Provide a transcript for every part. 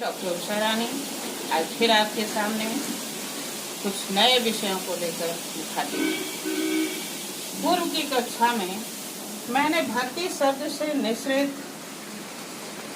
Doctor Usha रानी आज फिर आपके सामने कुछ नए विषयों को लेकर दिखाती हूँ। पूर्व की कक्षा में मैंने भक्ति शब्द से निश्रित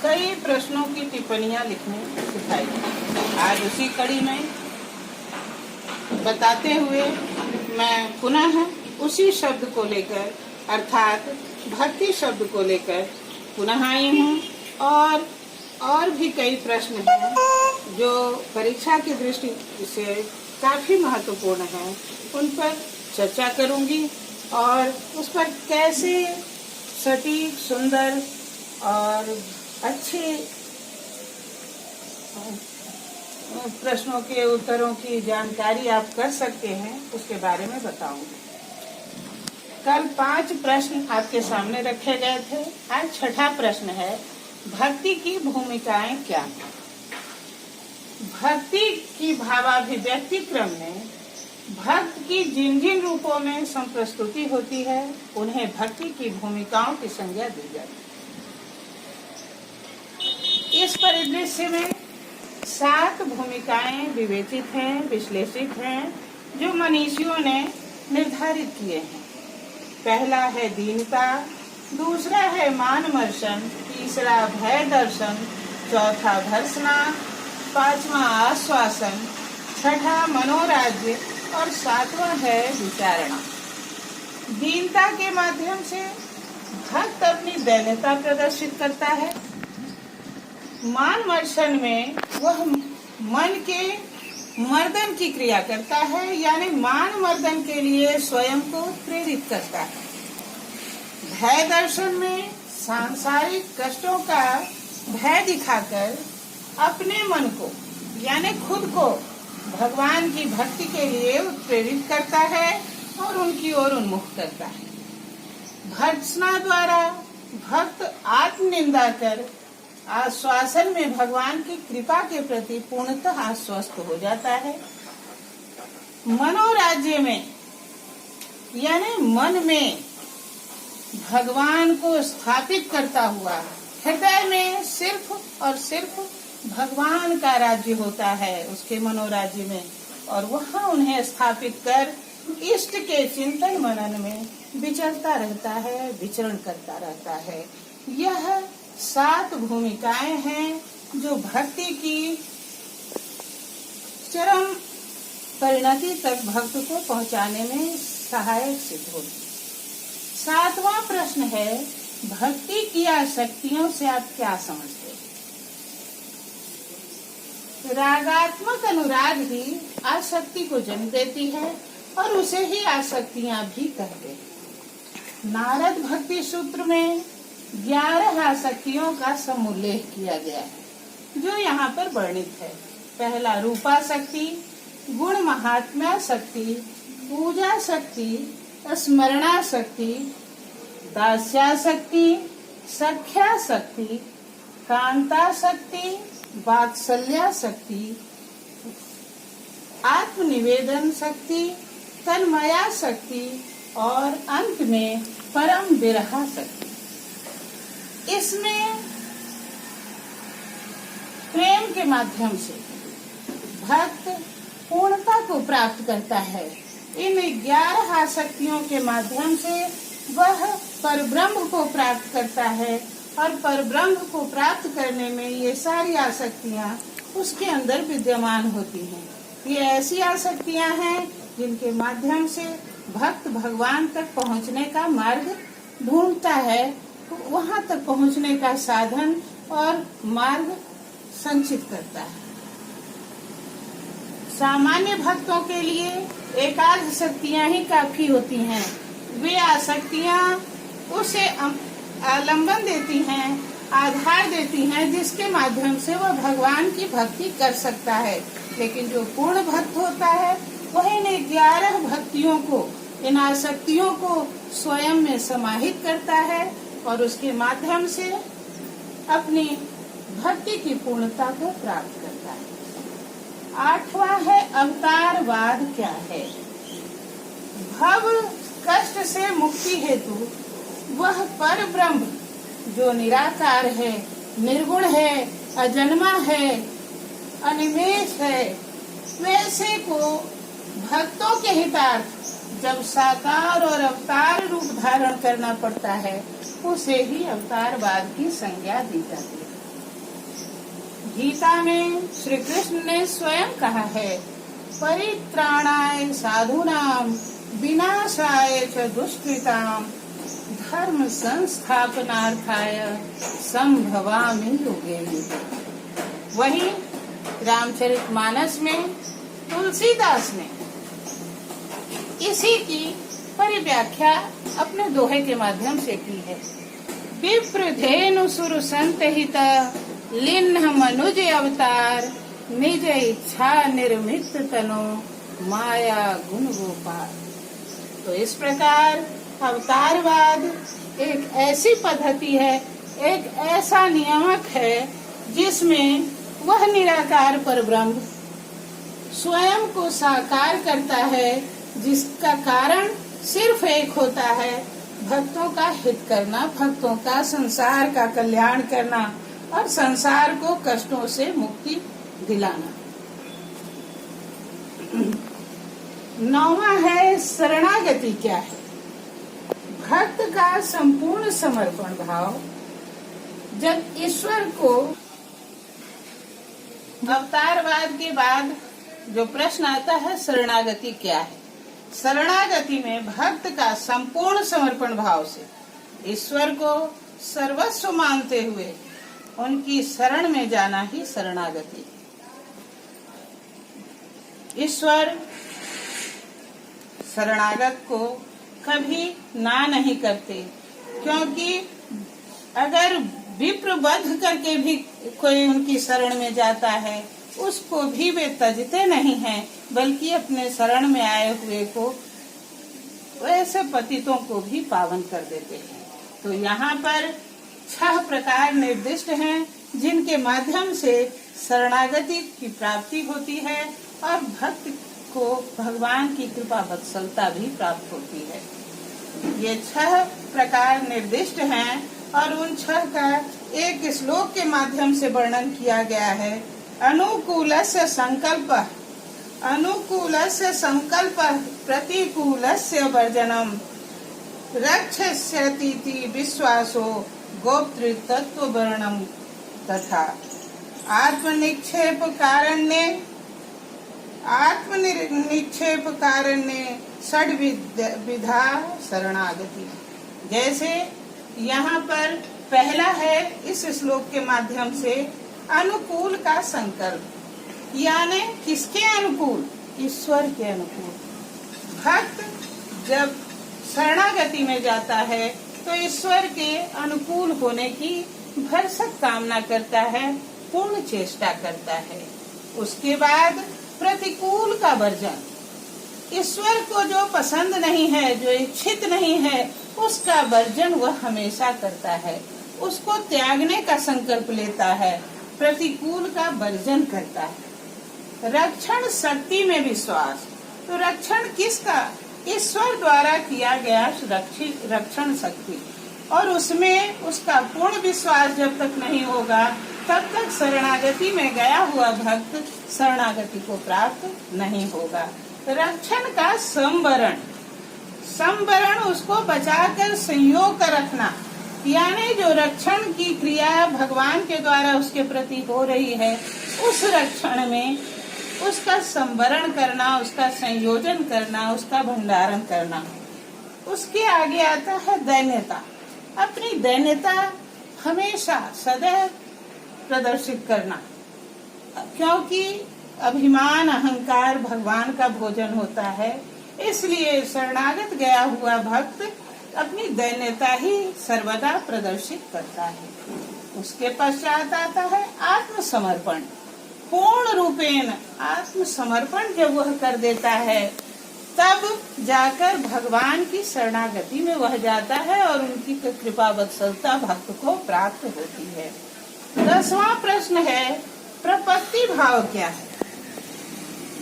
कई प्रश्नों की टिप्पणियां लिखनी सिखाई। आज उसी कड़ी में बताते हुए मैं पुनः उसी शब्द को लेकर अर्थात भक्ति शब्द को लेकर पुनः आई हूँ और भी कई प्रश्न हैं जो परीक्षा की दृष्टि से काफी महत्वपूर्ण हैं। उन पर चर्चा करूंगी और उस पर कैसे सटीक, सुंदर और अच्छे प्रश्नों के उत्तरों की जानकारी आप कर सकते हैं, उसके बारे में बताऊंगी। कल 5 प्रश्न आपके सामने रखे गए थे। आज छठा प्रश्न है, भक्ति की भूमिकाएं क्या हैं? भक्ति की भावाभिव्यक्ति क्रम में भक्त की जिन जिन रूपों में संप्रस्तुति होती है, उन्हें भक्ति की भूमिकाओं की संज्ञा दी जाती है। इस परिदृश्य में 7 भूमिकाएं विवेचित हैं, विश्लेषित हैं, जो मनीषियों ने निर्धारित किए हैं। पहला है दीनता, दूसरा है मानमर्शन, तीसरा भय दर्शन, चौथा भर्त्सना, 5वां आश्वासन, 6ठा मनोराज्य और 7वां है विचारणा। दीनता के माध्यम से भक्त अपनी दैन्यता प्रदर्शित करता है। मानमर्शन में वह मन के मर्दन की क्रिया करता है, यानी मान मर्दन के लिए स्वयं को प्रेरित करता है। भय दर्शन में सांसारिक कष्टों का भय दिखाकर अपने मन को यानी खुद को भगवान की भक्ति के लिए प्रेरित करता है और उनकी ओर उन्मुख करता है। भर्त्सना द्वारा भक्त आत्मनिंदा कर आश्वासन में भगवान की कृपा के प्रति पूर्णतः आश्वस्त हो जाता है। मनोराज्य में यानी मन में भगवान को स्थापित करता हुआ हृदय में सिर्फ और सिर्फ भगवान का राज्य होता है उसके मनोराज्य में, और वहाँ उन्हें स्थापित कर इष्ट के चिंतन मनन में विचरता रहता है, विचरण करता रहता है। यह 7 भूमिकाएं हैं जो भक्ति की चरम परिणति तक भक्त को पहुंचाने में सहायक सिद्ध होती। 7वां प्रश्न है, भक्ति की आसक्तियों से आप क्या समझते हैं? रागात्मक अनुराग ही आसक्ति को जन्म देती है और उसे ही आसक्तियां भी कहते हैं। नारद भक्ति सूत्र में 11 आसक्तियों का समुल्लेख किया गया है, जो यहाँ पर वर्णित है। पहला रूपासक्ति, गुण महात्म्यासक्ति, पूजासक्ति, स्मरणासक्ति, दास्यासक्ति, सख्यासक्ति, कांतासक्ति, वात्सल्यासक्ति, आत्मनिवेदन शक्ति, तन्मयासक्ति और अंत में परम विरहासक्ति। इसमें प्रेम के माध्यम से भक्त पूर्णता को प्राप्त करता है। इन 11 आसक्तियों के माध्यम से वह परब्रह्म को प्राप्त करता है और परब्रह्म को प्राप्त करने में ये सारी आसक्तियां उसके अंदर विद्यमान होती हैं। ये ऐसी आसक्तियां हैं जिनके माध्यम से भक्त भगवान तक पहुंचने का मार्ग ढूंढता है, वहां तक पहुंचने का साधन और मार्ग संचित करता है। सामान्य भक्तों के लिए एकाध शक्तियां ही काफी होती हैं। वे आसक्तियां उसे आलंबन देती हैं, आधार देती हैं, जिसके माध्यम से वह भगवान की भक्ति कर सकता है। लेकिन जो पूर्ण भक्त होता है वह इन 11 भक्तियों को, इन आसक्तियों को स्वयं में समाहित करता है और उसके माध्यम से अपनी भक्ति की पूर्णता को प्राप्त करता है। 8वां है अवतारवाद क्या है? भव कष्ट से मुक्ति हेतु वह पर ब्रह्म जो निराकार है, निर्गुण है, अजन्मा है, अनिमेष है, वैसे को भक्तों के हितार्थ जब साकार और अवतार रूप धारण करना पड़ता है, उसे ही अवतारवाद की संज्ञा दी जाती है। गीता में श्री कृष्ण ने स्वयं कहा है, परित्राणाय साधूनाम विनाशाय च दुष्कृताम धर्म संस्थापनार्थाय संभवामि युगे युगे। वही रामचरितमानस में तुलसीदास ने इसी की परिव्याख्या अपने दोहे के माध्यम से की है। विप्रधेनु सुर संतहित लिन्ह मनुज अवतार निज इच्छा निर्मित तनो माया गुण गोपाल। तो इस प्रकार अवतारवाद एक ऐसी पद्धति है, एक ऐसा नियामक है जिसमें वह निराकार परब्रह्म स्वयं को साकार करता है, जिसका कारण सिर्फ एक होता है, भक्तों का हित करना, भक्तों का संसार का कल्याण करना और संसार को कष्टों से मुक्ति दिलाना। 9वां है शरणागति क्या है। भक्त का संपूर्ण समर्पण भाव। जब ईश्वर को अवतारवाद के बाद जो प्रश्न आता है, शरणागति क्या है। शरणागति में भक्त का संपूर्ण समर्पण भाव से ईश्वर को सर्वस्व मानते हुए उनकी शरण में जाना ही शरणागति। ईश्वर शरणागत को कभी ना नहीं करते, क्योंकि अगर विप्रबद्ध करके भी कोई उनकी शरण में जाता है, उसको भी वे तजते नहीं हैं, बल्कि अपने शरण में आए हुए को वैसे पतितों को भी पावन कर देते हैं। तो यहाँ पर 6 प्रकार निर्दिष्ट हैं, जिनके माध्यम से शरणागति की प्राप्ति होती है और भक्त को भगवान की कृपा वत्सलता भी प्राप्त होती है। ये 6 प्रकार निर्दिष्ट हैं और उन 6 का एक श्लोक के माध्यम से वर्णन किया गया है। अनुकूलस्य संकल्प प्रतिकूलस्य वर्जनम रक्षस्यतीति विश्वासो गोप्तृतत्व वर्णम तथा आत्मनिक्षेप कारण्ये षड्विधा शरणागति। जैसे यहाँ पर पहला है इस श्लोक के माध्यम से अनुकूल का संकल्प, यानी किसके अनुकूल? ईश्वर के अनुकूल। भक्त जब शरणागति में जाता है तो ईश्वर के अनुकूल होने की भरसक कामना करता है, पूर्ण चेष्टा करता है। उसके बाद प्रतिकूल का वर्जन। ईश्वर को जो पसंद नहीं है, जो इच्छित नहीं है, उसका वर्जन वह हमेशा करता है, उसको त्यागने का संकल्प लेता है, प्रतिकूल का वर्जन करता है। रक्षण शक्ति में विश्वास। तो रक्षण किसका? ईश्वर द्वारा किया गया रक्षण शक्ति, और उसमें उसका पूर्ण विश्वास जब तक नहीं होगा, तब तक शरणागति में गया हुआ भक्त शरणागति को प्राप्त नहीं होगा। रक्षण का संवरण उसको बचाकर संयोग कर रखना, यानी जो रक्षण की क्रिया भगवान के द्वारा उसके प्रति हो रही है, उस रक्षण में उसका संवरण करना, उसका संयोजन करना, उसका भंडारण करना। उसके आगे आता है दैन्यता। अपनी दैन्यता हमेशा सदैव प्रदर्शित करना, क्योंकि अभिमान अहंकार भगवान का भोजन होता है, इसलिए शरणागत गया हुआ भक्त अपनी दैन्यता ही सर्वदा प्रदर्शित करता है। उसके पश्चात आता है आत्मसमर्पण। पूर्ण रूपेण आत्मसमर्पण जब वह कर देता है, तब जाकर भगवान की शरणागति में वह जाता है और उनकी कृपा वत्सलता भक्त को प्राप्त होती है। 10वां प्रश्न है प्रपत्ति भाव क्या है।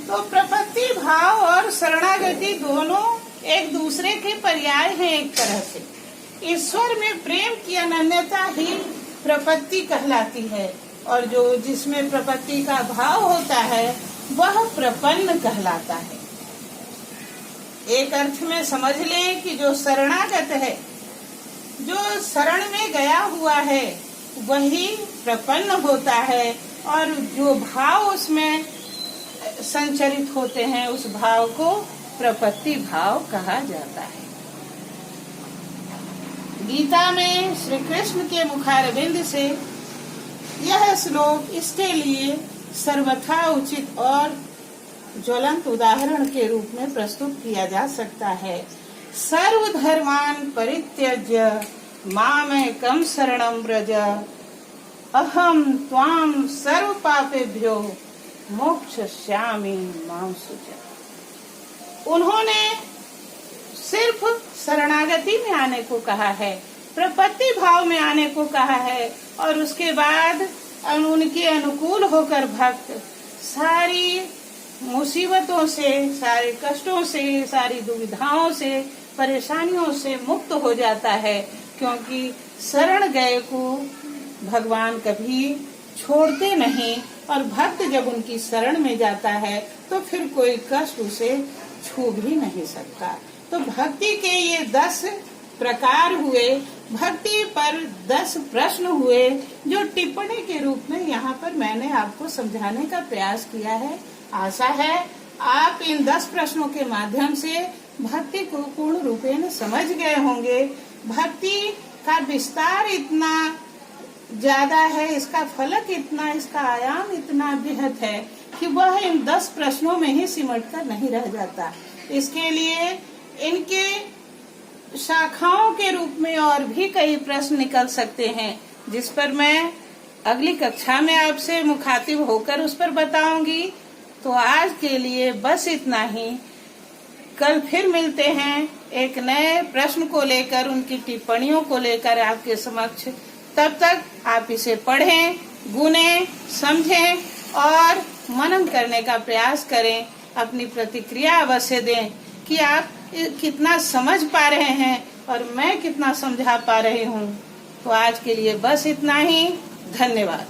तो प्रपत्ति भाव और शरणागति दोनों एक दूसरे के पर्याय हैं। एक तरह से ईश्वर में प्रेम की अनन्यता ही प्रपत्ति कहलाती है, और जो जिसमें प्रपत्ति का भाव होता है वह प्रपन्न कहलाता है। एक अर्थ में समझ लें कि जो शरणागत है, जो शरण में गया हुआ है, वही प्रपन्न होता है और जो भाव उसमें संचरित होते हैं उस भाव को प्रपत्ति भाव कहा जाता है। गीता में श्री कृष्ण के मुखारविंद से यह श्लोक इसके लिए सर्वथा उचित और ज्वलंत उदाहरण के रूप में प्रस्तुत किया जा सकता है। सर्वधर्मान् परित्यज्य मामेकं शरणं व्रज अहम त्वां सर्व पापेभ्यो मोक्षयिष्यामि मां शुच। उन्होंने सिर्फ शरणागति में आने को कहा है, प्रपत्ति भाव में आने को कहा है और उसके बाद उनके अनुकूल होकर भक्त सारी मुसीबतों से, सारे कष्टों से, सारी दुविधाओं से, परेशानियों से मुक्त हो जाता है, क्योंकि शरण गए को भगवान कभी छोड़ते नहीं और भक्त जब उनकी शरण में जाता है तो फिर कोई कष्ट उसे छू भी नहीं सकता। तो भक्ति के ये 10 प्रकार हुए, भक्ति पर 10 प्रश्न हुए जो टिप्पणी के रूप में यहाँ पर मैंने आपको समझाने का प्रयास किया है। आशा है आप इन 10 प्रश्नों के माध्यम से भक्ति को पूर्ण रूपेण समझ गए होंगे। भक्ति का विस्तार इतना ज्यादा है, इसका फलक इतना, इसका आयाम इतना बृहत है कि वह इन 10 प्रश्नों में ही सिमट कर नहीं रह जाता। इसके लिए इनके शाखाओं के रूप में और भी कई प्रश्न निकल सकते हैं, जिस पर मैं अगली कक्षा में आपसे मुखातिब होकर उस पर बताऊंगी। तो आज के लिए बस इतना ही। कल फिर मिलते हैं एक नए प्रश्न को लेकर, उनकी टिप्पणियों को लेकर आपके समक्ष। तब तक आप इसे पढ़ें, गुनें, समझें और मनन करने का प्रयास करें। अपनी प्रतिक्रिया अवश्य दें कि आप कितना समझ पा रहे हैं और मैं कितना समझा पा रही हूँ। तो आज के लिए बस इतना ही। धन्यवाद।